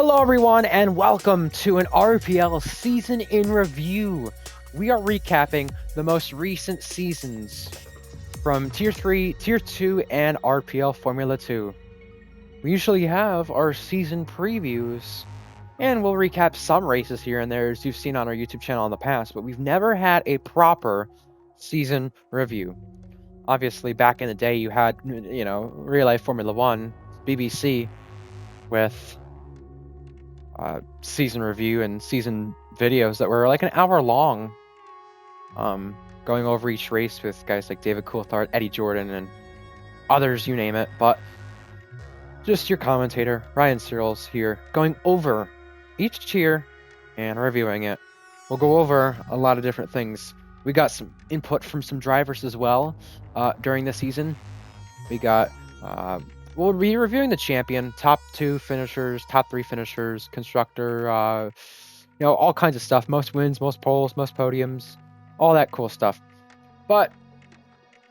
Hello everyone and welcome to an RPL season in review. We are recapping the most recent seasons from Tier 3, Tier 2, and RPL Formula 2. We usually have our season previews and we'll recap some races here and there as you've seen on our YouTube channel in the past, but we've never had a proper season review. Obviously back in the day you had, Real Life Formula 1, BBC, with season review and season videos that were like an hour long, going over each race with guys like David Coulthard, Eddie Jordan, and others, you name it. But just your commentator, Ryan Searles, here, going over each tier and reviewing it. We'll go over a lot of different things. We got some input from some drivers as well during the season. We got we'll be reviewing the champion, top 2 finishers, top 3 finishers, constructor, all kinds of stuff. Most wins, most poles, most podiums, all that cool stuff. But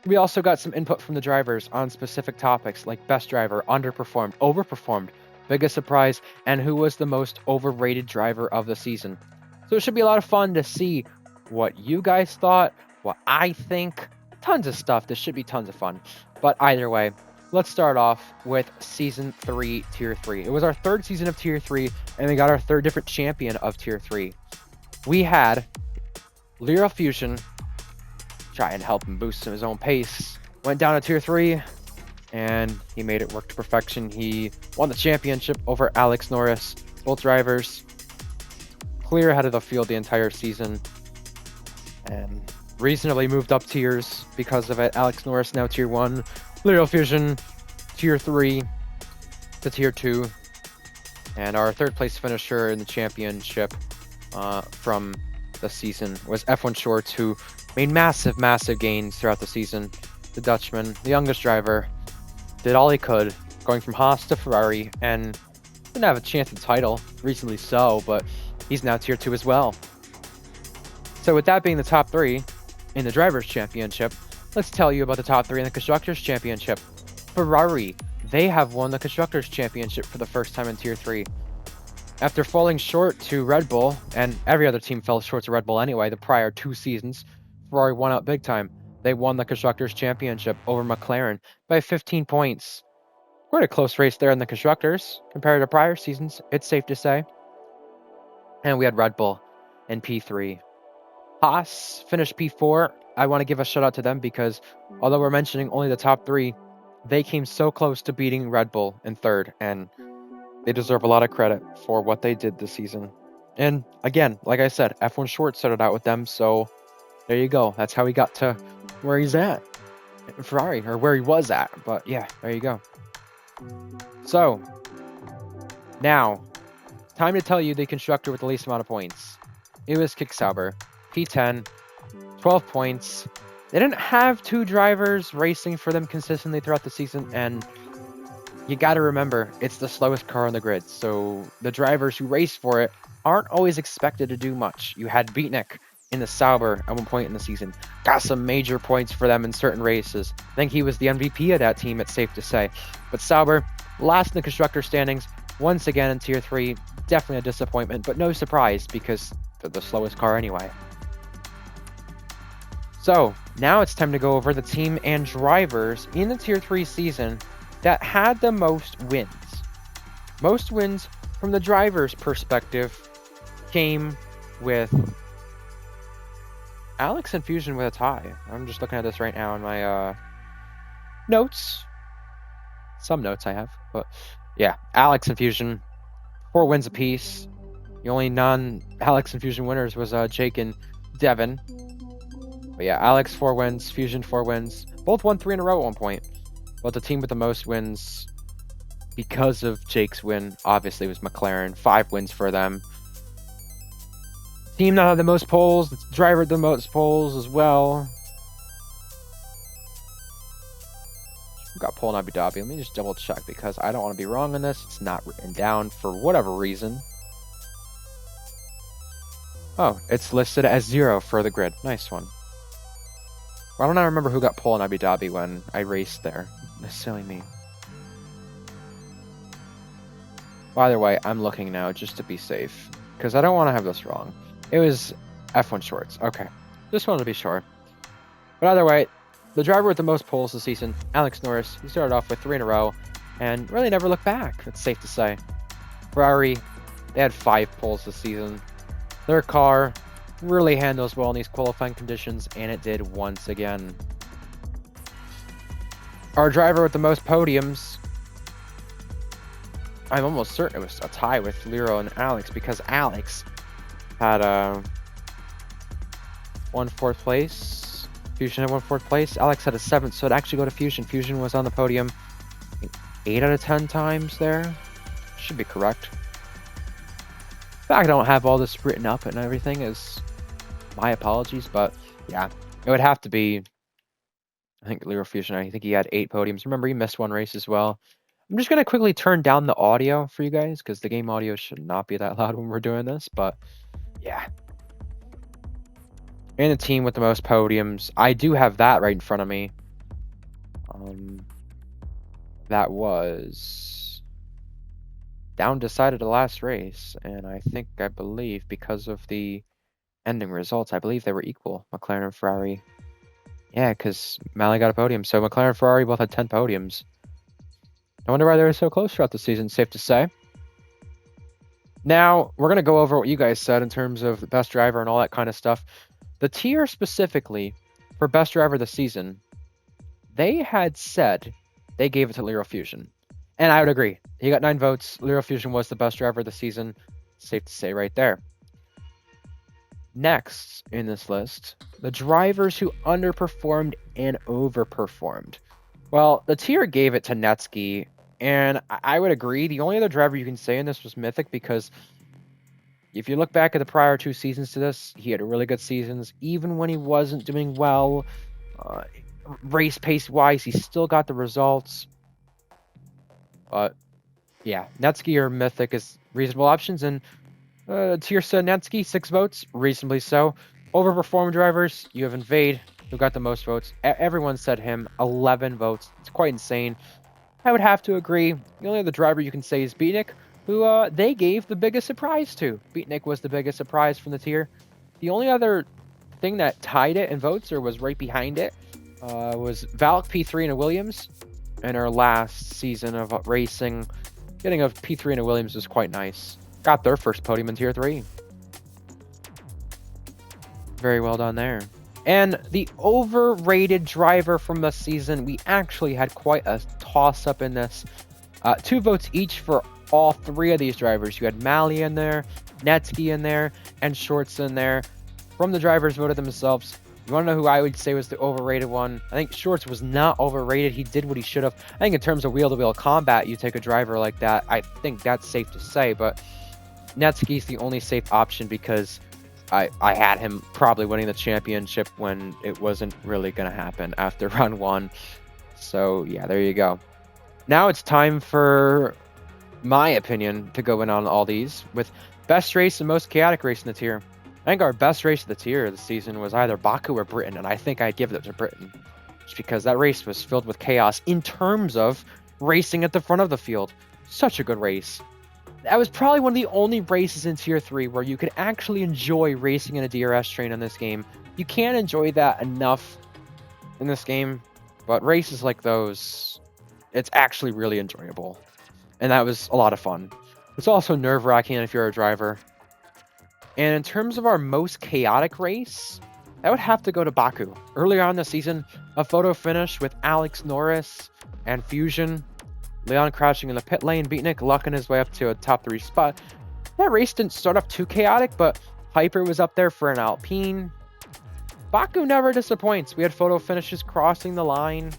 we also got some input from the drivers on specific topics like best driver, underperformed, overperformed, biggest surprise, and who was the most overrated driver of the season. So it should be a lot of fun to see what you guys thought, what I think, tons of stuff. This should be tons of fun. But either way, let's start off with Season 3, Tier 3. It was our third season of Tier 3, and we got our third different champion of Tier 3. We had Lyra Fusion try and help him boost his own pace. Went down to Tier 3, and he made it work to perfection. He won the championship over Alex Norris. Both drivers clear ahead of the field the entire season, and reasonably moved up tiers because of it. Alex Norris now Tier 1. Lyra Fusion, Tier 3 to Tier 2. And our third place finisher in the championship from the season was F1 Shorts, who made massive gains throughout the season. The Dutchman, the youngest driver, did all he could, going from Haas to Ferrari, and didn't have a chance at the title, recently so, but he's now Tier 2 as well. So with that being the top 3 in the Drivers' Championship, let's tell you about the top 3 in the Constructors' Championship. Ferrari, they have won the Constructors' Championship for the first time in Tier 3. After falling short to Red Bull, and every other team fell short to Red Bull anyway the prior 2 seasons, Ferrari won out big time. They won the Constructors' Championship over McLaren by 15 points. Quite a close race there in the Constructors, compared to prior seasons, it's safe to say. And we had Red Bull in P3. Haas finished P4. I want to give a shout out to them because although we're mentioning only the top 3, they came so close to beating Red Bull in 3rd, and they deserve a lot of credit for what they did this season. And again, like I said, F1 Short started out with them, so there you go. That's how he got to where he's at in Ferrari, or where he was at. But yeah, there you go. So now, time to tell you the constructor with the least amount of points. It was Kick Sauber, P10. 12 points. They didn't have 2 drivers racing for them consistently throughout the season, and you got to remember, it's the slowest car on the grid, so the drivers who race for it aren't always expected to do much. You had Beatnik in the Sauber at one point in the season. Got some major points for them in certain races. I think he was the MVP of that team, it's safe to say. But Sauber, last in the constructor standings, once again in Tier 3. Definitely a disappointment, but no surprise because they're the slowest car anyway. So, now it's time to go over the team and drivers in the Tier 3 season that had the most wins. Most wins from the driver's perspective came with Alex and Fusion with a tie. I'm just looking at this right now in my notes. Some notes I have, but yeah, Alex and Fusion, 4 wins apiece. The only non-Alex and Fusion winners was Jake and Devin. But yeah, Alex 4 wins, Fusion 4 wins. Both won 3 in a row at one point. But the team with the most wins, because of Jake's win, obviously was McLaren. 5 wins for them. Team that had the most poles, the driver had the most poles as well. Got pole in Abu Dhabi. Let me just double check because I don't want to be wrong on this. It's not written down for whatever reason. Oh, it's listed as 0 for the grid. Nice one. Why don't I remember who got pole in Abu Dhabi when I raced there? That's silly me. By the way, I'm looking now just to be safe, because I don't want to have this wrong. It was F1 shorts. Okay. Just wanted to be sure. But either way, the driver with the most poles this season, Alex Norris, he started off with 3 in a row and really never looked back, it's safe to say. Ferrari, they had 5 poles this season. Their car really handles well in these qualifying conditions, and it did once again. Our driver with the most podiums, I'm almost certain it was a tie with Lero and Alex, because Alex had won 4th place. Fusion had won 4th place. Alex had a 7th, so it actually go to Fusion. Fusion was on the podium 8 out of 10 times there. Should be correct. In fact, I don't have all this written up and everything, is my apologies, but yeah, it would have to be, I think, Lero Fusion. I think he had 8 podiums. Remember, he missed 1 race as well. I'm just going to quickly turn down the audio for you guys, because the game audio should not be that loud when we're doing this, but yeah. And the team with the most podiums, I do have that right in front of me. That was down decided the last race, and I believe because of the ending results, I believe they were equal, McLaren and Ferrari. Yeah, because Mally got a podium, so McLaren and Ferrari both had 10 podiums. I wonder why they were so close throughout the season, safe to say. Now, we're going to go over what you guys said in terms of the best driver and all that kind of stuff. The tier specifically for best driver of the season, they had said they gave it to Lero Fusion. And I would agree. He got 9 votes. Lero Fusion was the best driver of the season. Safe to say right there. Next in this list, the drivers who underperformed and overperformed. Well, the tier gave it to Netsky, and I would agree. The only other driver you can say in this was Mythic, because if you look back at the prior 2 seasons to this, he had really good seasons. Even when he wasn't doing well, race pace-wise, he still got the results. But, yeah, Netsky or Mythic is reasonable options, and tier said Netsky, 6 votes, reasonably so. Overperformed drivers, you have Invade, who got the most votes. Everyone said him, 11 votes. It's quite insane. I would have to agree. The only other driver you can say is Beatnik, who they gave the biggest surprise to. Beatnik was the biggest surprise from the tier. The only other thing that tied it in votes, or was right behind it, was Valk P3 in a Williams. In our last season of racing, getting a P3 in a Williams was quite nice. Got their first podium in tier 3. Very well done there. And the overrated driver from the season, we actually had quite a toss-up in this. 2 votes each for all 3 of these drivers. You had Mally in there, Netsky in there, and Shorts in there. From the drivers voted themselves. You want to know who I would say was the overrated one? I think Shorts was not overrated. He did what he should have. I think in terms of wheel-to-wheel combat, you take a driver like that. I think that's safe to say, but Netsky's the only safe option, because I had him probably winning the championship when it wasn't really going to happen after round 1. So, yeah, there you go. Now it's time for my opinion to go in on all these with best race and most chaotic race in the tier. I think our best race of the tier this season was either Baku or Britain, and I think I'd give it to Britain, just because that race was filled with chaos in terms of racing at the front of the field. Such a good race. That was probably one of the only races in Tier 3 where you could actually enjoy racing in a DRS train in this game. You can't enjoy that enough in this game, but races like those, it's actually really enjoyable. And that was a lot of fun. It's also nerve-wracking if you're a driver. And in terms of our most chaotic race, that would have to go to Baku. Earlier on in the season, a photo finish with Alex Norris and Fusion. Leon crashing in the pit lane, Beatnik lucking his way up to a top 3 spot. That race didn't start off too chaotic, but Hyper was up there for an Alpine. Baku never disappoints. We had photo finishes crossing the line.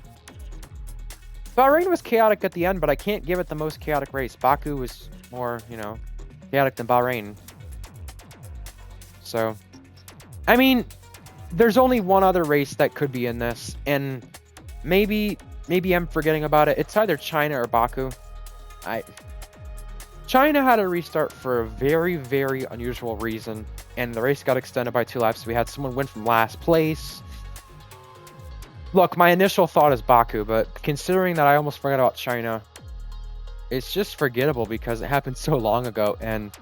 Bahrain was chaotic at the end, but I can't give it the most chaotic race. Baku was more, chaotic than Bahrain. So, I mean, there's only one other race that could be in this, and maybe I'm forgetting about it. It's either China or Baku. China had a restart for a very, very unusual reason, and the race got extended by 2 laps. We had someone win from last place. Look, my initial thought is Baku, but considering that I almost forgot about China, it's just forgettable because it happened so long ago, and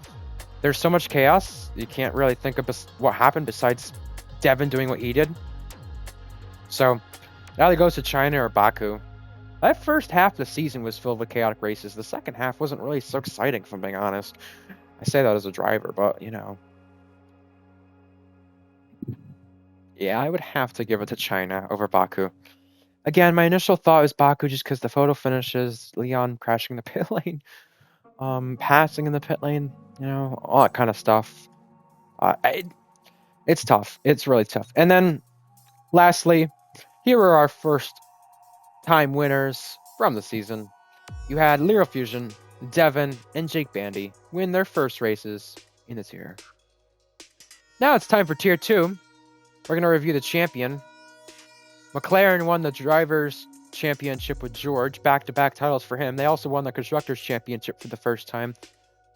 there's so much chaos, you can't really think of what happened besides Devin doing what he did. So, now he goes to China or Baku. That first half of the season was filled with chaotic races. The second half wasn't really so exciting, if I'm being honest. I say that as a driver, but, you know. Yeah, I would have to give it to China over Baku. Again, my initial thought was Baku just because the photo finishes, Leon crashing the pit lane, passing in the pit lane, you know, all that kind of stuff. It's tough. It's really tough. And then, lastly, here are our first time winners from the season. You had Lyral Fusion, Devin, and Jake Bandy win their first races in the tier. Now it's time for Tier 2. We're going to review the champion. McLaren won the Drivers' Championship with George, back-to-back titles for him. They also won the Constructors' Championship for the first time.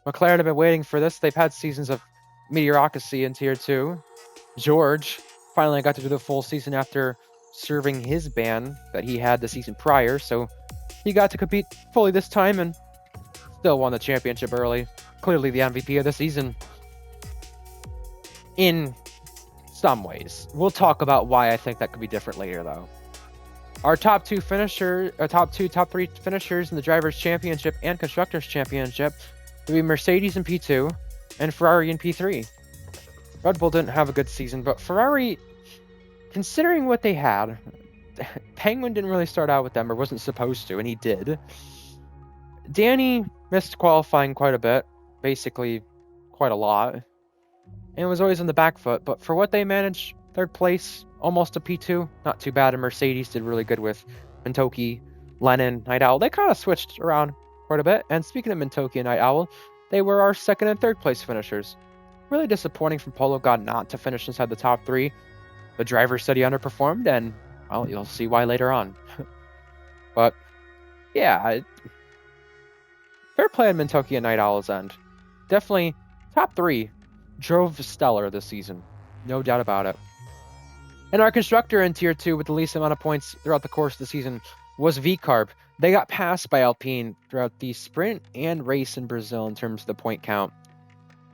McLaren have been waiting for this. They've had seasons of mediocrity in Tier 2. George finally got to do the full season after serving his ban that he had the season prior, so he got to compete fully this time and still won the championship early. Clearly the MVP of the season. In some ways. We'll talk about why I think that could be different later, though. Our top three finishers in the Drivers' Championship and Constructors' Championship will be Mercedes in P2 and Ferrari in P3. Red Bull didn't have a good season, but Ferrari, considering what they had, Penguin didn't really start out with them, or wasn't supposed to, and he did. Danny missed qualifying quite a bit, basically quite a lot, and was always on the back foot, but for what they managed, third place, almost a P2, not too bad, and Mercedes did really good with Mintoki, Lennon, Night Owl. They kind of switched around quite a bit, and speaking of Mintoki and Night Owl, they were our second and third place finishers. Really disappointing from Polo God not to finish inside the top three. The driver said he underperformed, and, well, you'll see why later on. But, yeah, fair play on Mintoki and Night Owl's end. Definitely top three. Drove stellar this season. No doubt about it. And our constructor in Tier 2 with the least amount of points throughout the course of the season was VCarb. They got passed by Alpine throughout the sprint and race in Brazil in terms of the point count.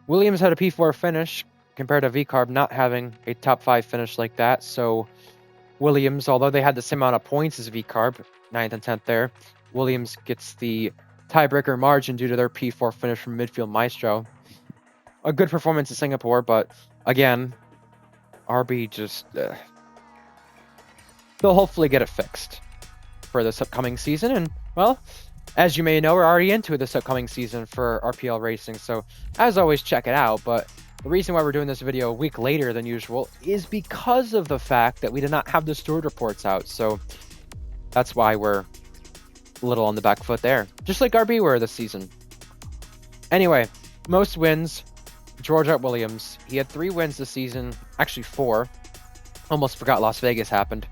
Williams had a P4 finish compared to VCarb not having a top 5 finish like that. So Williams, although they had the same amount of points as VCarb, 9th and 10th there, Williams gets the tiebreaker margin due to their P4 finish from midfield Maestro. A good performance in Singapore, but again, RB just... they'll hopefully get it fixed for this upcoming season. And, well, as you may know, we're already into this upcoming season for RPL Racing. So, as always, check it out. But the reason why we're doing this video a week later than usual is because of the fact that we did not have the stored reports out. So, that's why we're a little on the back foot there. Just like RB were this season. Anyway, most wins... George Williams. He had 3 wins this season, actually 4. Almost forgot Las Vegas happened.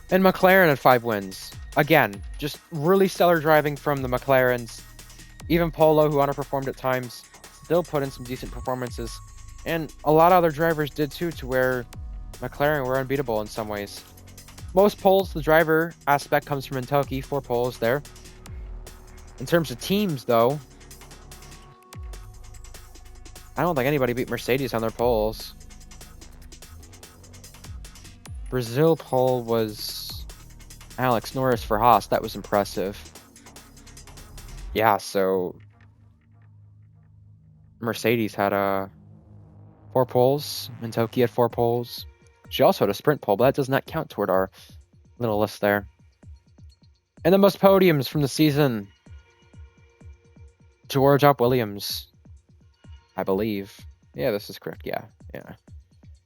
And McLaren had 5 wins. Again, just really stellar driving from the McLarens. Even Polo, who underperformed at times, still put in some decent performances. And a lot of other drivers did too, to where McLaren were unbeatable in some ways. Most poles, the driver aspect comes from Mintoki, 4 poles there. In terms of teams, though, I don't think anybody beat Mercedes on their poles. Brazil pole was Alex Norris for Haas. That was impressive. Yeah, so Mercedes had 4 poles. Mintoki had 4 poles. She also had a sprint pole, but that does not count toward our little list there. And the most podiums from the season. George Williams. I believe. Yeah, this is correct. Yeah.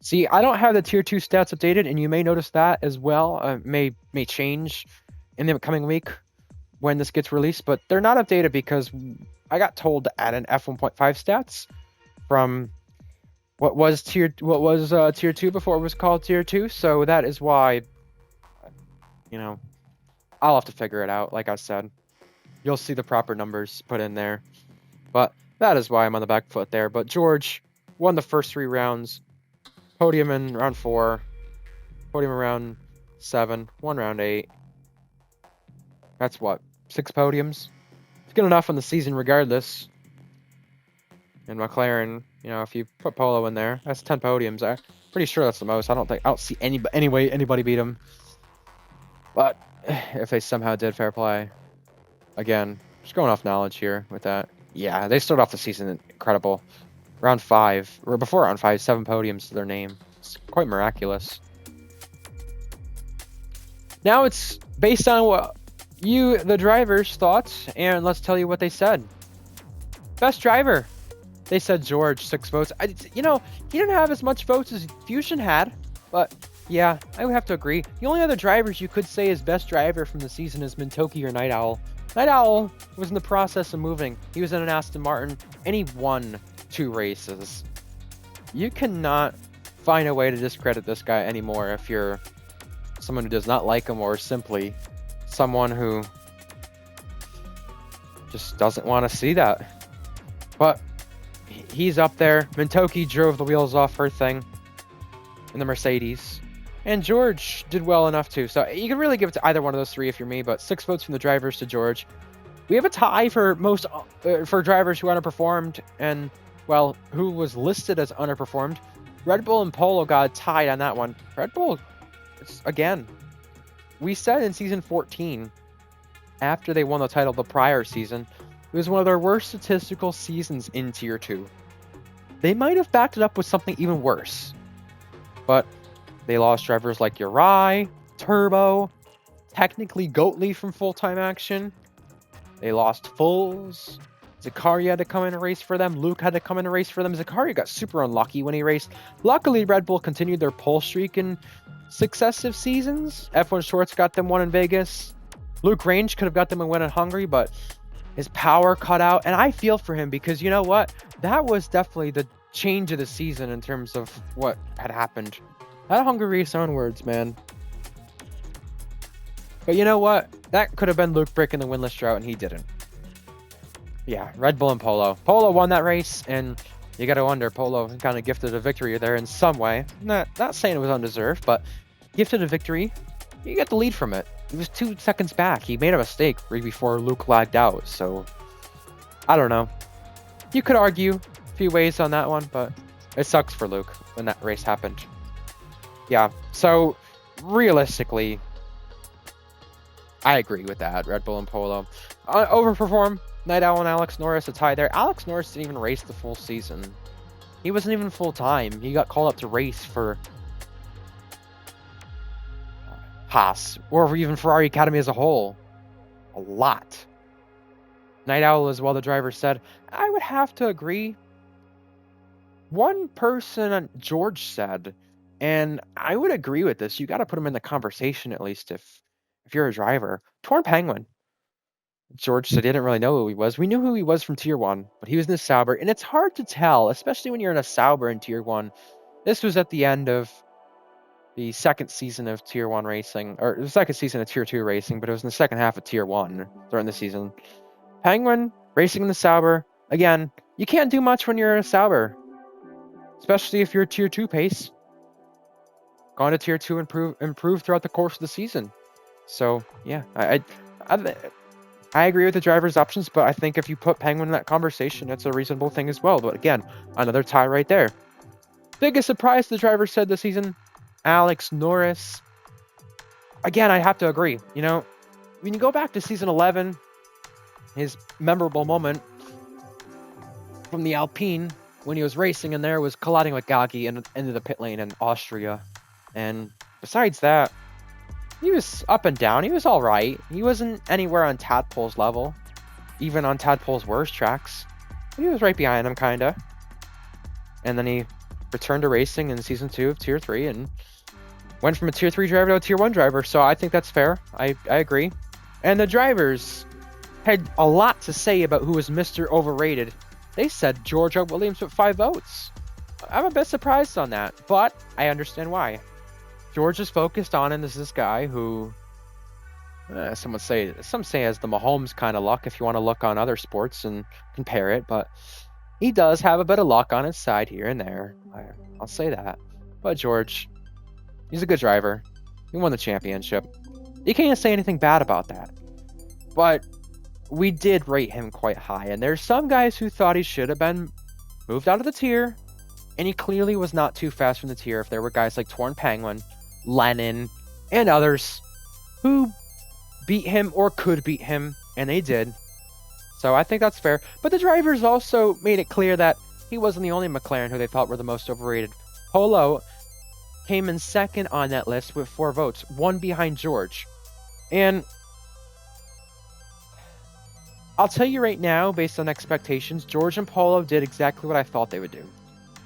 See, I don't have the Tier 2 stats updated, and you may notice that as well. May change in the upcoming week when this gets released, but they're not updated because I got told to add an F1.5 stats from what was Tier 2 before it was called Tier 2. So that is why, I'll have to figure it out. Like I said, you'll see the proper numbers put in there, but that is why I'm on the back foot there. But George won the first 3 rounds. Podium in round 4. Podium in round 7. 1 round 8. That's what? 6 podiums It's good enough in the season regardless. And McLaren, you know, if you put Polo in there, that's 10 podiums. I'm pretty sure that's the most. I don't see any way anybody beat him. But if they somehow did, fair play. Again, just going off knowledge here with that. Yeah, they started off the season incredible. Round 5, or before round 5, 7 podiums to their name. It's quite miraculous. Now it's based on what you, the drivers, thoughts, and let's tell you what they said. Best driver. They said George, 6 votes. You know, he didn't have as much votes as Fusion had, but yeah, I would have to agree. The only other drivers you could say is best driver from the season is Mintoki or Night Owl. Night Owl was in the process of moving. He was in an Aston Martin, and he won 2 races. You cannot find a way to discredit this guy anymore if you're someone who does not like him or simply someone who just doesn't want to see that. But he's up there. Mintoki drove the wheels off her thing in the Mercedes. And George did well enough too. So you can really give it to either one of those 3 if you're me, but 6 votes from the drivers to George. We have a tie for most for drivers who underperformed and, well, who was listed as underperformed. Red Bull and Polo got tied on that one. Red Bull, again, we said in season 14, after they won the title the prior season, it was one of their worst statistical seasons in Tier 2. They might have backed it up with something even worse. But they lost drivers like Uri, Turbo, technically Goatley from full-time action. They lost Fulls. Zakaria had to come in and race for them. Luke had to come in and race for them. Zakaria got super unlucky when he raced. Luckily, Red Bull continued their pole streak in successive seasons. F1 Shorts got them one in Vegas. Luke Range could have got them a win in Hungary, but his power cut out. And I feel for him because you know what? That was definitely the change of the season in terms of what had happened. That Hungary race onwards, man. But you know what? That could have been Luke breaking the winless drought, and he didn't. Yeah, Red Bull and Polo. Polo won that race, and you got to wonder, Polo kind of gifted a victory there in some way. Not saying it was undeserved, but gifted a victory. You get the lead from it. He was 2 seconds back. He made a mistake right before Luke lagged out, so I don't know. You could argue a few ways on that one, but it sucks for Luke when that race happened. Yeah, so realistically, I agree with that. Red Bull and Polo overperform. Night Owl and Alex Norris a tie there. Alex Norris didn't even race the full season. He wasn't even full time. He got called up to race for Haas or even Ferrari Academy as a whole. A lot. Night Owl, as well, the driver said, I would have to agree. One person, George said, and I would agree with this. You got to put him in the conversation at least if you're a driver. Torn Penguin. George said he didn't really know who he was. We knew who he was from Tier 1, but he was in the Sauber, and it's hard to tell, especially when you're in a Sauber in Tier 1. This was at the end of the second season of Tier 1 racing, or the second season of Tier 2 racing, but it was in the second half of Tier 1 during the season. Penguin, racing in the Sauber. Again, you can't do much when you're in a Sauber, especially if you're Tier 2 pace. Gone to Tier 2, improve throughout the course of the season. So, yeah, I agree with the driver's options, but I think if you put Penguin in that conversation, it's a reasonable thing as well. But again, another tie right there. Biggest surprise the driver said this season, Alex Norris. Again, I have to agree. You know, when you go back to season 11, his memorable moment from the Alpine when he was racing in there was colliding with Gaggi into the pit lane in Austria. And besides that, he was up and down. He was all right. He wasn't anywhere on Tadpole's level, even on Tadpole's worst tracks. He was right behind him, kind of. And then he returned to racing in season 2 of Tier 3 and went from a Tier 3 driver to a Tier 1 driver. So I think that's fair. I agree. And the drivers had a lot to say about who was Mr. Overrated. They said Georgia Williams with 5 votes. I'm a bit surprised on that, but I understand why. George is focused on, and this is this guy who, some say has the Mahomes kind of luck if you want to look on other sports and compare it, but he does have a bit of luck on his side here and there. I'll say that. But George, he's a good driver. He won the championship. You can't say anything bad about that. But we did rate him quite high. And there's some guys who thought he should have been moved out of the tier. And he clearly was not too fast from the tier if there were guys like Torn Penguin, Lennon, and others who beat him or could beat him, and they did. So I think that's fair. But the drivers also made it clear that he wasn't the only McLaren who they thought were the most overrated. Polo came in second on that list with 4 votes, 1 behind George. And I'll tell you right now, based on expectations, George and Polo did exactly what I thought they would do.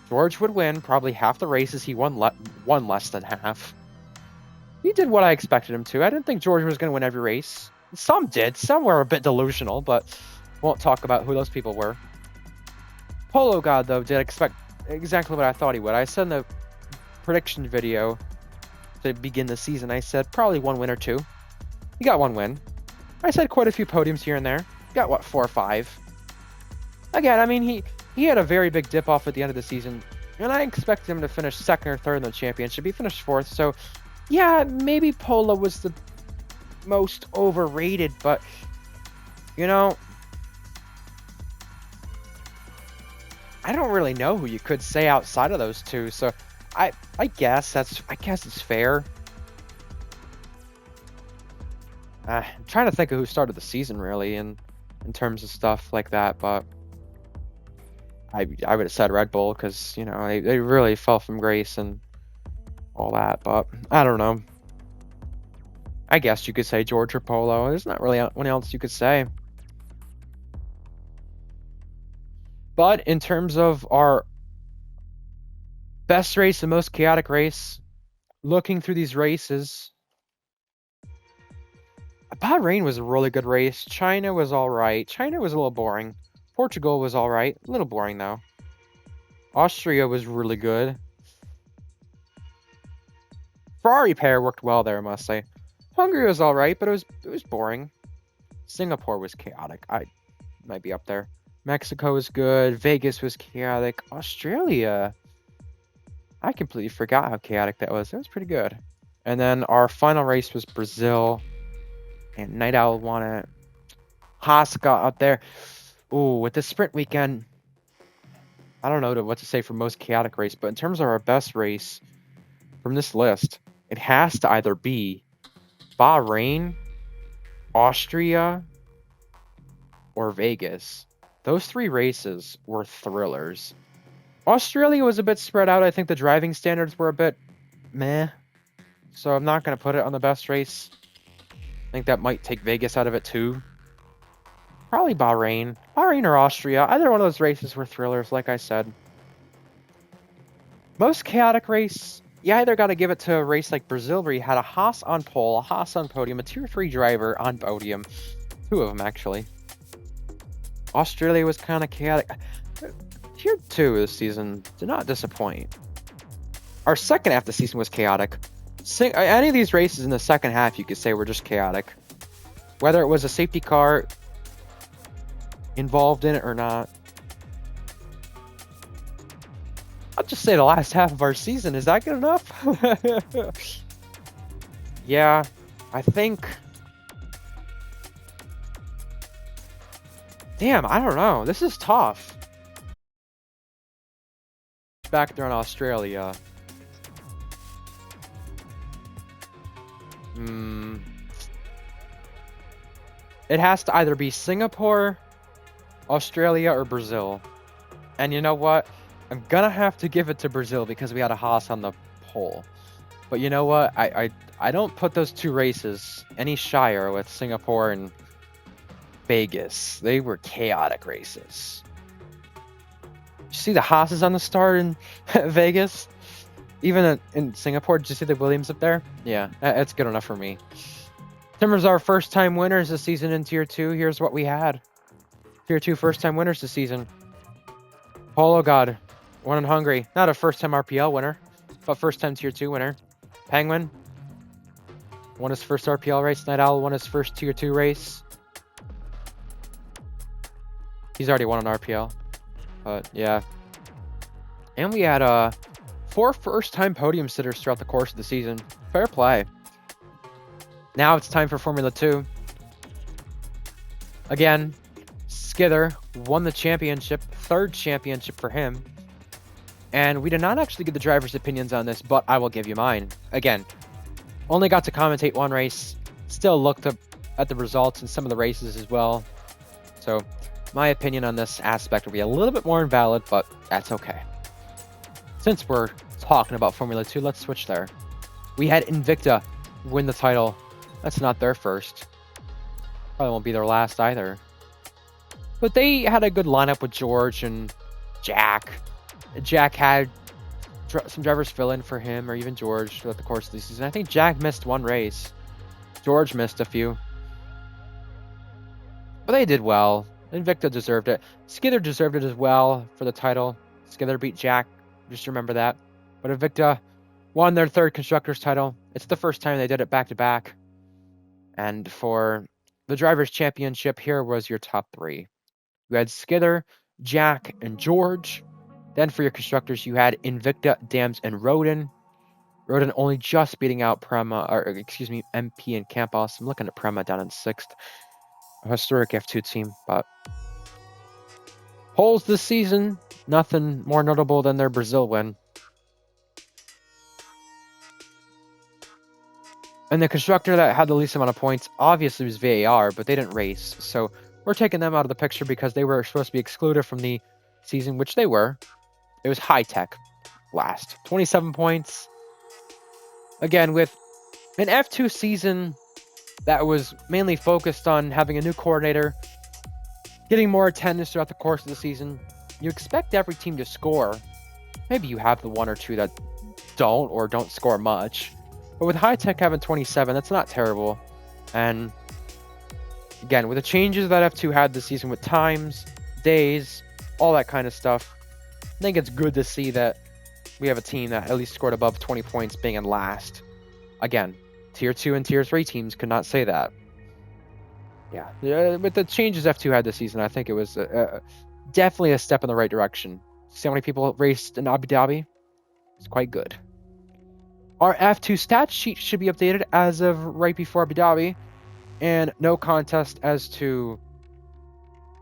George would win probably half the races. He won less than half. He did what I expected him to. I didn't think George was going to win every race. Some did. Some were a bit delusional, but won't talk about who those people were. Polo God, though, did expect exactly what I thought he would. I said in the prediction video to begin the season, I said probably 1 win or 2. He got 1 win. I said quite a few podiums here and there. He got, what, 4 or 5. Again, I mean, he had a very big dip off at the end of the season, and I expected him to finish 2nd or 3rd in the championship. He finished 4th, so yeah, maybe Polo was the most overrated, but, you know, I don't really know who you could say outside of those two, so I guess it's fair. I'm trying to think of who started the season, really, in terms of stuff like that, but I would have said Red Bull because, you know, they really fell from grace and all that, but I don't know. I guess you could say George or Polo. There's not really anyone else you could say. But in terms of our best race and most chaotic race, looking through these races, Bahrain was a really good race. China was all right. China was a little boring. Portugal was all right. A little boring, though. Austria was really good. Ferrari pair worked well there, I must say. Hungary was all right, but it was boring. Singapore was chaotic. I might be up there. Mexico was good. Vegas was chaotic. Australia, I completely forgot how chaotic that was. That was pretty good. And then our final race was Brazil, and Night Owl won it. Haas got up there. Ooh, with the sprint weekend, I don't know what to say for most chaotic race, but in terms of our best race from this list, it has to either be Bahrain, Austria, or Vegas. Those 3 races were thrillers. Australia was a bit spread out. I think the driving standards were a bit meh, so I'm not going to put it on the best race. I think that might take Vegas out of it too. Probably Bahrain. Bahrain or Austria. Either one of those races were thrillers, like I said. Most chaotic race, you either got to give it to a race like Brazil, where you had a Haas on pole, a Haas on podium, a Tier 3 driver on podium. 2 of them, actually. Australia was kind of chaotic. Tier 2 this season did not disappoint. Our second half of the season was chaotic. Any of these races in the second half, you could say, were just chaotic. Whether it was a safety car involved in it or not. I'll just say the last half of our season. Is that good enough? Yeah, I think... Damn, I don't know. This is tough. Back there in Australia. It has to either be Singapore, Australia, or Brazil. And you know what? I'm gonna have to give it to Brazil because we had a Haas on the pole. But you know what? I don't put those 2 races any shyer with Singapore and Vegas. They were chaotic races. Did you see the Haas's on the start in Vegas? Even in Singapore, did you see the Williams up there? Yeah, that's good enough for me. In terms of our first-time winners this season in Tier 2, here's what we had. Tier 2 first-time winners this season. Polo God won in Hungary. Not a first-time RPL winner, but first-time Tier 2 winner. Penguin won his first RPL race. Night Owl won his first Tier 2 race. He's already won an RPL. But, yeah. And we had 4 first-time podium sitters throughout the course of the season. Fair play. Now it's time for Formula 2. Again, Skither won the championship, 3rd championship for him. And we did not actually get the driver's opinions on this, but I will give you mine. Again, only got to commentate 1 race, still looked up at the results in some of the races as well. So my opinion on this aspect will be a little bit more invalid, but that's okay. Since we're talking about Formula 2, let's switch there. We had Invicta win the title. That's not their first. Probably won't be their last either. But they had a good lineup with George and Jack. Jack had some drivers fill in for him, or even George, throughout the course of the season. I think Jack missed 1 race. George missed a few. But they did well. Invicta deserved it. Skither deserved it as well for the title. Skither beat Jack. Just remember that. But Invicta won their 3rd Constructors title. It's the first time they did it back-to-back. And for the Drivers' Championship, here was your top 3. You had Skither, Jack, and George. Then for your Constructors, you had Invicta, Dams, and Roden. Roden only just beating out MP and Campos. I'm looking at Prema down in 6th. A historic F2 team, but poles this season, nothing more notable than their Brazil win. And the constructor that had the least amount of points obviously was VAR, but they didn't race. So we're taking them out of the picture because they were supposed to be excluded from the season, which they were. It was High Tech last. 27 points. Again, with an F2 season that was mainly focused on having a new coordinator, getting more attendance throughout the course of the season, you expect every team to score. Maybe you have the 1 or 2 that don't score much. But with High Tech having 27, that's not terrible. And again, with the changes that F2 had this season with times, days, all that kind of stuff, I think it's good to see that we have a team that at least scored above 20 points being in last. Again, Tier 2 and Tier 3 teams could not say that. Yeah, with the changes F2 had this season, I think it was definitely a step in the right direction. See how many people raced in Abu Dhabi? It's quite good. Our F2 stat sheet should be updated as of right before Abu Dhabi, and no contest as to,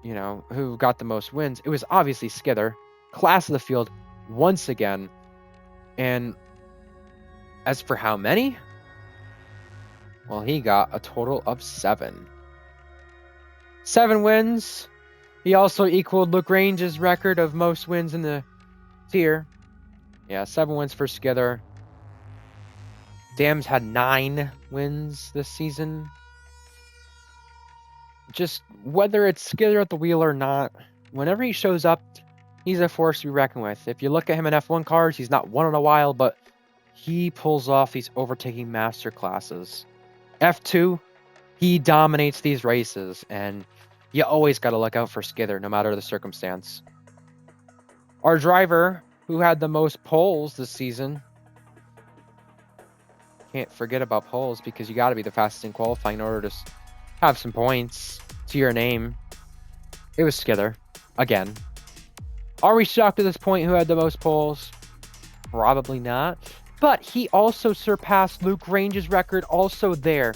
who got the most wins. It was obviously Skither, class of the field once again. And as for how many? Well, he got a total of 7. 7 wins. He also equaled Luke Range's record of most wins in the tier. Yeah, 7 wins for Skither. Dams had 9 wins this season. Just whether it's Skither at the wheel or not, whenever he shows up, he's a force to be reckoned with. If you look at him in F1 cars, he's not won in a while, but he pulls off these overtaking master classes. F2, he dominates these races, and you always got to look out for Skither, no matter the circumstance. Our driver, who had the most poles this season, can't forget about poles because you got to be the fastest in qualifying in order to have some points to your name. It was Skither, again. Are we shocked at this point who had the most poles? Probably not. But he also surpassed Luke Range's record also there.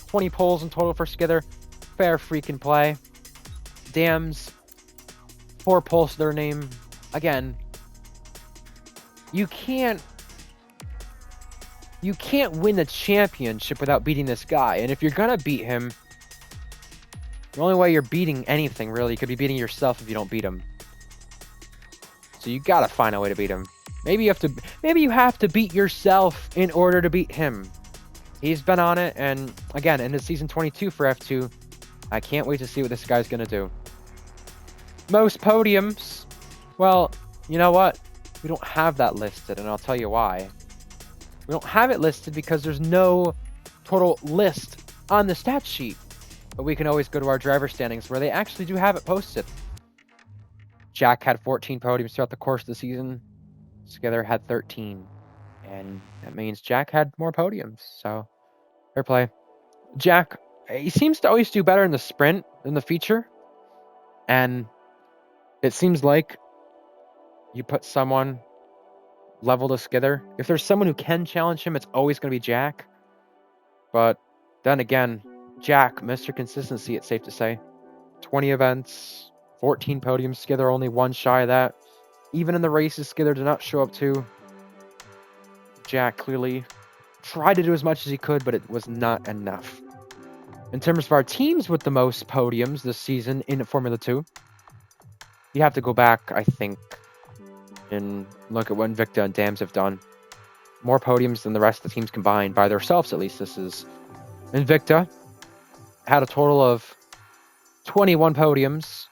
20 poles in total for Skither. Fair freaking play. Dams, 4 poles to their name. Again, you can't win the championship without beating this guy. And if you're going to beat him, the only way you're beating anything, really, you could be beating yourself if you don't beat him. So you got to find a way to beat him. Maybe you have to beat yourself in order to beat him. He's been on it, and again, in the season 22 for F2, I can't wait to see what this guy's going to do. Most podiums. Well, you know what? We don't have that listed, and I'll tell you why. We don't have it listed because there's no total list on the stat sheet. But we can always go to our driver standings where they actually do have it posted. Jack had 14 podiums throughout the course of the season. Skither had 13. And that means Jack had more podiums. So, fair play. Jack, he seems to always do better in the sprint than the feature. And it seems like you put someone level to Skither. If there's someone who can challenge him, it's always going to be Jack. But then again, Jack, Mr. Consistency, it's safe to say. 20 events, 14 podiums. Skither only one shy of that. Even in the races Skither did not show up to, Jack clearly tried to do as much as he could, but it was not enough. In terms of our teams with the most podiums this season in Formula 2, you have to go back, I think, and look at what Invicta and Dams have done. More podiums than the rest of the teams combined, by themselves at least. This is Invicta had a total of 21 podiums.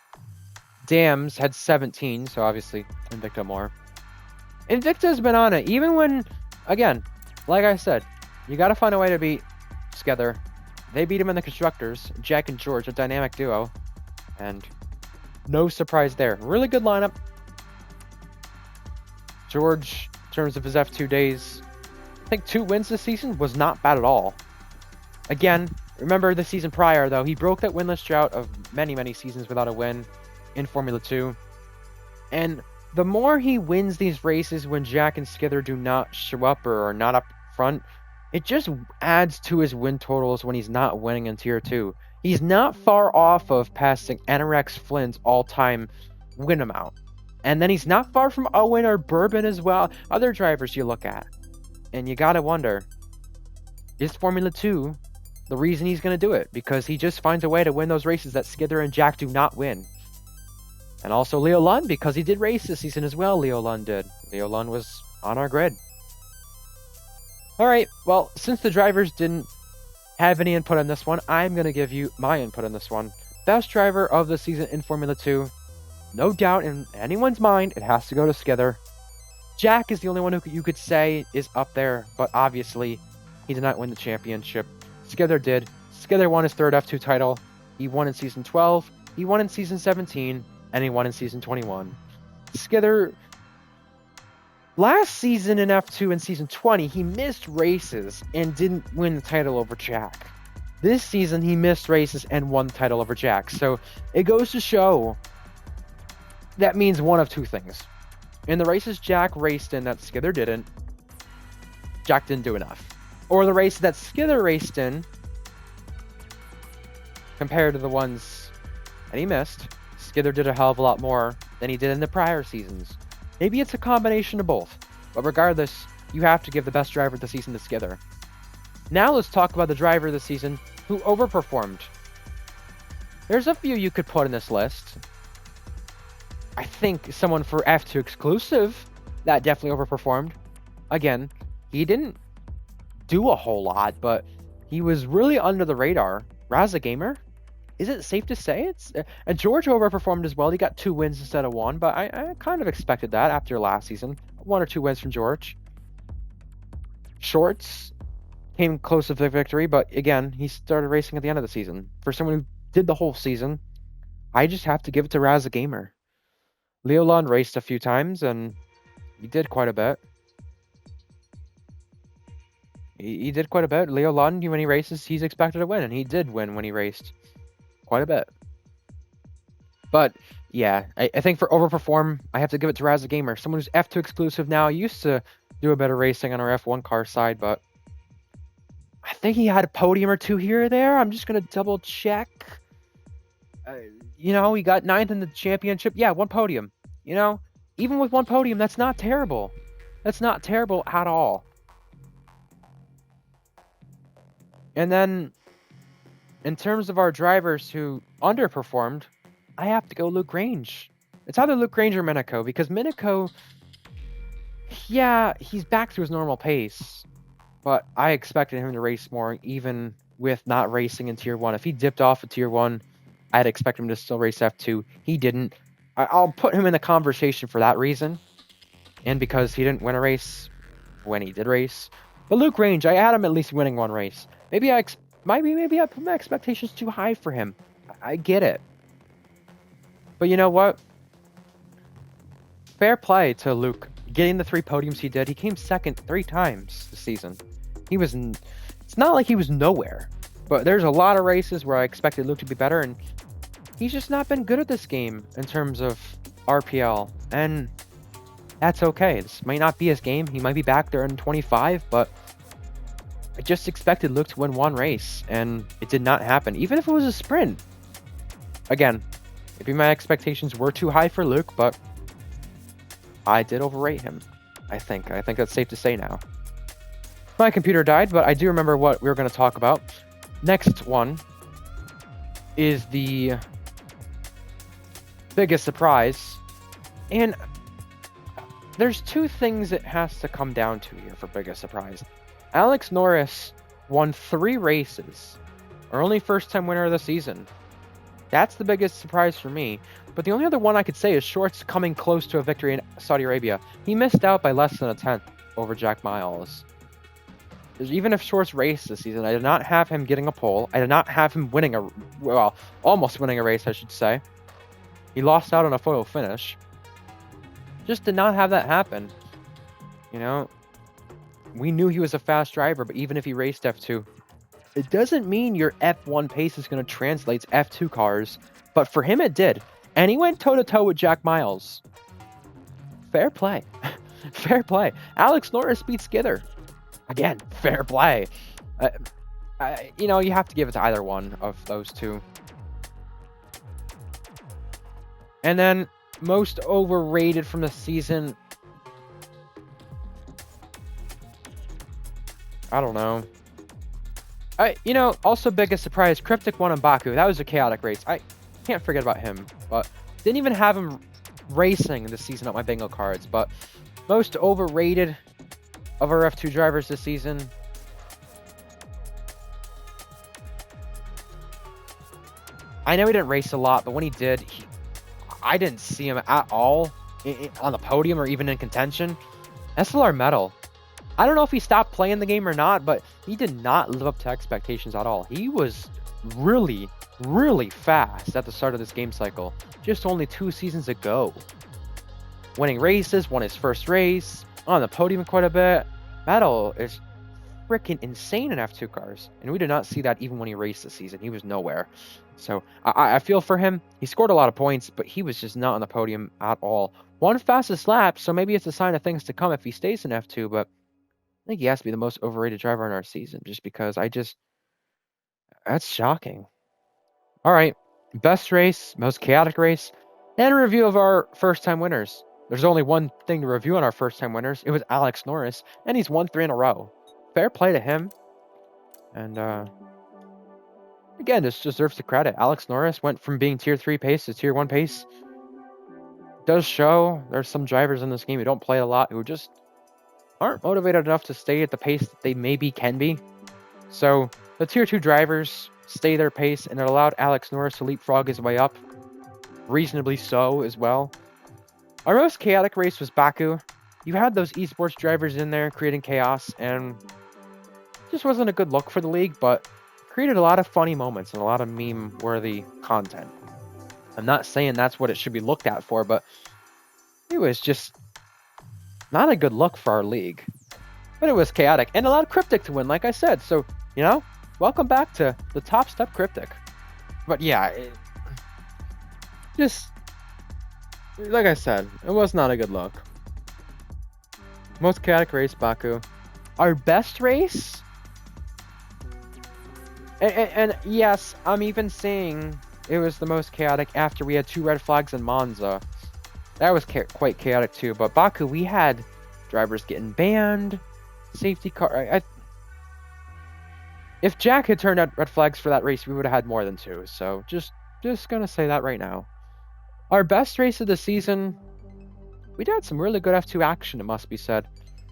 Dams had 17, so obviously Invicta more. Invicta has been on it, even when, again, like I said, you got to find a way to beat Skither. They beat him in the Constructors, Jack and George, a dynamic duo, and no surprise there. Really good lineup. George, in terms of his F2 days, I think 2 wins this season was not bad at all. Again, remember the season prior, though, he broke that winless drought of many, many seasons without a win in Formula 2. And the more he wins these races when Jack and Skither do not show up or are not up front, it just adds to his win totals when he's not winning in Tier 2. He's not far off of passing Anorex Flynn's all-time win amount. And then he's not far from Owen or Bourbon as well. Other drivers you look at. And you gotta wonder, is Formula 2 the reason he's gonna do it? Because he just finds a way to win those races that Skither and Jack do not win. And also Leo Lund, because he did race this season as well, Leo Lund did. Leo Lund was on our grid. Alright, well, since the drivers didn't have any input on this one, I'm going to give you my input on this one. Best driver of the season in Formula 2. No doubt in anyone's mind, it has to go to Skither. Jack is the only one who you could say is up there, but obviously, he did not win the championship. Skither did. Skither won his 3rd F2 title. He won in Season 12, he won in Season 17, and he won in Season 21. Skither, last season in F2 in Season 20, he missed races and didn't win the title over Jack. This season, he missed races and won the title over Jack. So it goes to show that means one of 2 things. In the races Jack raced in that Skither didn't, Jack didn't do enough. Or the races that Skither raced in, compared to the ones that he missed, Skither did a hell of a lot more than he did in the prior seasons. Maybe it's a combination of both, but regardless, you have to give the best driver of the season to Skither. Now let's talk about the driver of the season who overperformed. There's a few you could put in this list. I think someone for F2 exclusive that definitely overperformed. Again, he didn't do a whole lot, but he was really under the radar. Raza Gamer? Is it safe to say it's... George overperformed as well. He got 2 wins instead of 1, but I kind of expected that after last season. 1 or 2 wins from George. Shorts came close to the victory, but again, he started racing at the end of the season. For someone who did the whole season, I just have to give it to Raza Gamer. Leo Lund raced a few times, and he did quite a bit. He did quite a bit. Leo Lund, when he races, he's expected to win, and he did win when he raced. Quite a bit. But, yeah, I think for overperform, I have to give it to Raza Gamer. Someone who's F2 exclusive now. He used to do a bit of racing on our F1 car side, but I think he had a podium or 2 here or there. I'm just going to double check. He got 9th in the championship. Yeah, 1 podium. Even with 1 podium, that's not terrible. That's not terrible at all. And then, in terms of our drivers who underperformed, I have to go Luke Grange. It's either Luke Grange or Minico, because Minico, yeah, he's back to his normal pace, but I expected him to race more, even with not racing in Tier 1. If he dipped off at Tier 1, I'd expect him to still race F2. He didn't. I'll put him in the conversation for that reason, and because he didn't win a race when he did race. But Luke Grange, I had him at least winning 1 race. Maybe I put my expectations too high for him. I get it. But you know what? Fair play to Luke. Getting the 3 podiums he did. He came 2nd 3 times this season. It's not like he was nowhere. But there's a lot of races where I expected Luke to be better, and he's just not been good at this game in terms of RPL. And that's okay. This might not be his game. He might be back there in 25, but I just expected Luke to win 1 race, and it did not happen. Even if it was a sprint. again, maybe my expectations were too high for Luke, but I did overrate him. I think that's safe to say now. My computer died, but I do remember what we were going to talk about. Next one is the biggest surprise. And there's two things it has to come down to here for biggest surprise. Alex Norris won 3 races. Our only first-time winner of the season. That's the biggest surprise for me. But the only other one I could say is Shorts coming close to a victory in Saudi Arabia. He missed out by less than a tenth over Jack Miles. Even if Shorts raced this season, I did not have him getting a pole. I did not have him winning almost winning a race, I should say. He lost out on a photo finish. Just did not have that happen. You know, we knew he was a fast driver, but even if he raced F2, it doesn't mean your F1 pace is going to translate to F2 cars. But for him, it did. And he went toe-to-toe with Jack Miles. Fair play. Fair play. Alex Norris beat Skither. Again, fair play. You know, you have to give it to either one of those two. And then, most overrated from the season. I don't know. You know, also biggest surprise, Cryptic won in Baku. That was a chaotic race. I can't forget about him, but didn't even have him racing this season on my bingo cards. But most overrated of our F2 drivers this season. I know he didn't race a lot, but when he did, I didn't see him at all on the podium or even in contention. SLR Metal. I don't know if he stopped playing the game or not, but he did not live up to expectations at all. He was really, really fast at the start of this game cycle, just only 2 seasons ago. Winning races, won his first race, on the podium quite a bit. Metal is freaking insane in F2 cars, and we did not see that even when he raced this season. He was nowhere. So I feel for him. He scored a lot of points, but he was just not on the podium at all. Won fastest lap, so maybe it's a sign of things to come if he stays in F2, but I think he has to be the most overrated driver in our season, just because that's shocking. All right, best race, most chaotic race, and a review of our first-time winners. There's only one thing to review on our first-time winners. It was Alex Norris, and he's won 3 in a row. Fair play to him. And, again, this deserves the credit. Alex Norris went from being Tier 3 pace to Tier 1 pace. Does show there's some drivers in this game who don't play a lot, who just aren't motivated enough to stay at the pace that they maybe can be. So the Tier 2 drivers stay their pace, and it allowed Alex Norris to leapfrog his way up. Reasonably so as well. Our most chaotic race was Baku. You had those esports drivers in there creating chaos, and it just wasn't a good look for the league, but created a lot of funny moments and a lot of meme-worthy content. I'm not saying that's what it should be looked at for, but it was just not a good look for our league. But it was chaotic, and allowed Cryptic to win, like I said. So, you know, welcome back to the top step Cryptic. But yeah, just, like I said, it was not a good look. Most chaotic race, Baku. Our best race? And yes, I'm even saying it was the most chaotic after we had 2 red flags in Monza. That was quite chaotic too. But Baku, we had drivers getting banned, safety car. If Jack had turned out red flags for that race, we would have had more than 2. So just gonna say that right now. Our best race of the season, we had some really good F2 action, it must be said.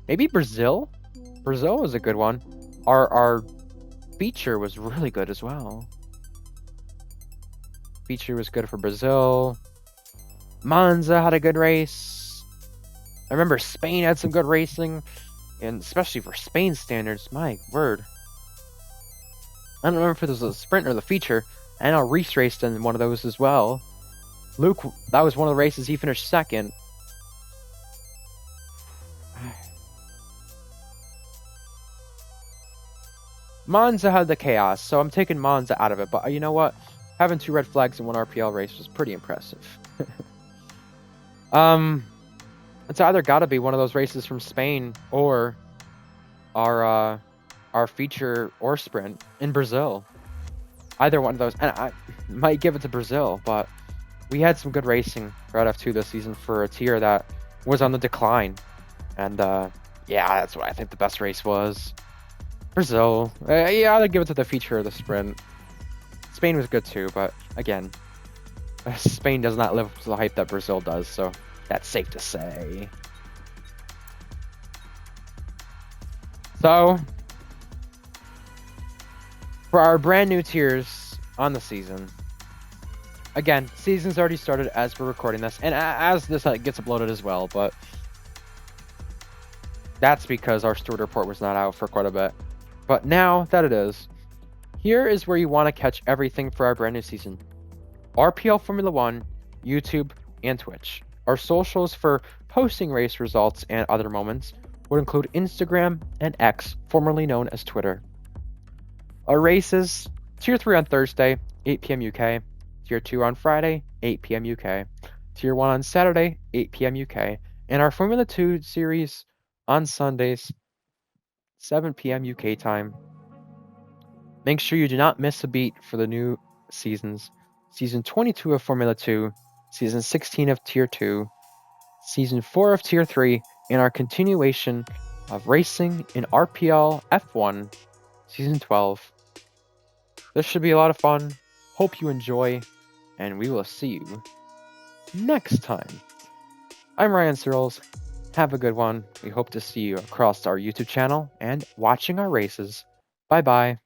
Maybe Brazil? Brazil was a good one. Our feature was really good as well. Feature was good for Brazil. Monza had a good race. I remember Spain had some good racing, and especially for Spain standards, my word. I don't remember if it was a sprint or the feature, and Reese raced in one of those as well. Luke, that was one of the races he finished second. Monza had the chaos, so I'm taking Monza out of it. But you know what? Having 2 red flags in one RPL race was pretty impressive. It's either got to be one of those races from Spain or our feature or sprint in Brazil. either one of those, and I might give it to Brazil, but we had some good racing for F2 this season for a tier that was on the decline. And yeah, that's what I think the best race was. Brazil. Yeah, I'd give it to the feature of the sprint. Spain was good too, but again, Spain does not live up to the hype that Brazil does, so that's safe to say. So, for our brand new tiers on the season, again, season's already started as we're recording this, and as this gets uploaded as well, but that's because our steward report was not out for quite a bit. But now that it is, here is where you want to catch everything for our brand new season. RPL Formula 1, YouTube, and Twitch. Our socials for posting race results and other moments would include Instagram and X, formerly known as Twitter. Our races, Tier 3 on Thursday, 8 p.m. UK, Tier 2 on Friday, 8 p.m. UK, Tier 1 on Saturday, 8 p.m. UK, and our Formula 2 series on Sundays, 7 p.m. UK time. Make sure you do not miss a beat for the new seasons. Season 22 of Formula 2, Season 16 of Tier 2, Season 4 of Tier 3, and our continuation of racing in RPL F1, Season 12. This should be a lot of fun. Hope you enjoy, and we will see you next time. I'm Ryan Searles. Have a good one. We hope to see you across our YouTube channel and watching our races. Bye-bye.